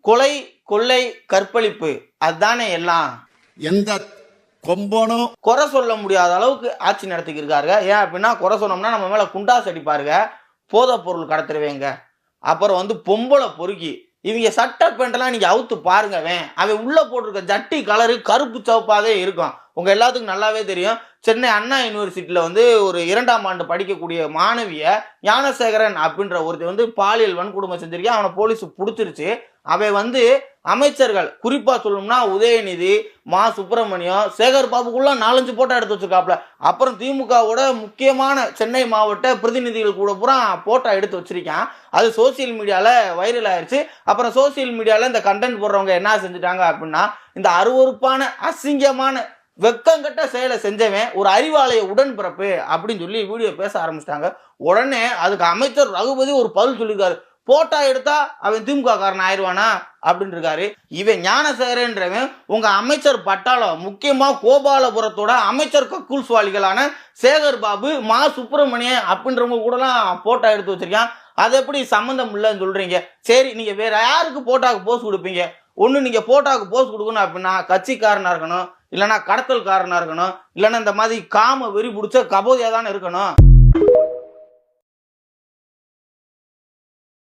கொலை, கொள்ளை, கற்பழிப்பு அதுதானே எல்லாம். எந்த கொம்பனும் குறை சொல்ல முடியாத அளவுக்கு ஆட்சி நடத்திக்கிருக்காருங்க. ஏன் அப்படின்னா குறை சொன்னோம்னா நம்ம மேல குண்டாஸ் அடிப்பாருங்க, போதைப் பொருள் கடத்துருவேங்க, அப்புறம் பொம்பளை பொறுக்கி. இவங்க சட்டை பேண்டெல்லாம் நீங்க அவுத்து பாருங்க, அவன் உள்ள போட்டிருக்க ஜட்டி கலரு கருப்பு சவப்பாவே இருக்கும். உங்க எல்லாத்துக்கும் நல்லாவே தெரியும். சென்னை அண்ணா யூனிவர்சிட்டியில ஒரு 2ஆம் ஆண்டு படிக்கக்கூடிய மாணவிய ஞானசேகரன் அப்படின்ற ஒருத்தர் பாலியல் வன்கொடுமை செஞ்சிருக்கேன். அவனை போலீஸ் பிடிச்சிருச்சு. அவன் அமைச்சர்கள், குறிப்பா சொல்லணும்னா உதயநிதி, மா சுப்பிரமணியம், சேகர் பாபுக்குள்ள 4-5 போட்டோ எடுத்து வச்சிருக்காப்ல. அப்புறம் திமுகவோட முக்கியமான சென்னை மாவட்ட பிரதிநிதிகள் கூட பூரா போட்டோ எடுத்து வச்சிருக்கான். அது சோசியல் மீடியால வைரல் ஆயிடுச்சு. அப்புறம் சோசியல் மீடியால இந்த கண்டென்ட் போடுறவங்க என்ன செஞ்சுட்டாங்க அப்படின்னா, இந்த அருவருப்பான அசிங்கமான வெக்கங்கட்ட செயலை செஞ்சவன் ஒரு அறிவாலய உடன்பிறப்பு அப்படின்னு சொல்லி வீடியோ பேச ஆரம்பிச்சிட்டாங்க. உடனே அதுக்கு அமைச்சர் ரகுபதி ஒரு பதில் சொல்லியிருக்காரு. போட்டோ எடுத்தா அவன் திமுக காரன் ஆயிடுவானா அப்படின்னு இருக்காரு. இவன் ஞானசேகரன்றவன் உங்க அமைச்சர் பட்டாளம், முக்கியமா கோபாலபுரத்தோட அமைச்சர் கக்கூல் சுவாலிகளான சேகர் பாபு, மா சுப்பிரமணியன் அப்படின்றவங்க கூடலாம் போட்டோ எடுத்து வச்சிருக்கான். அது எப்படி சம்மந்தம் இல்லைன்னு சொல்றீங்க? சரி, நீங்க வேற யாருக்கு போட்டோக்கு போஸ்ட் கொடுப்பீங்க? ஒண்ணு நீங்க போட்டோக்கு போஸ்ட் கொடுக்கணும் அப்படின்னா கட்சிக்காரனா இருக்கணும், இல்லைன்னா கடத்தல்காரனா இருக்கணும், இல்லைன்னா இந்த மாதிரி காம வெறி பிடிச்ச கபோதியா தானே இருக்கணும்.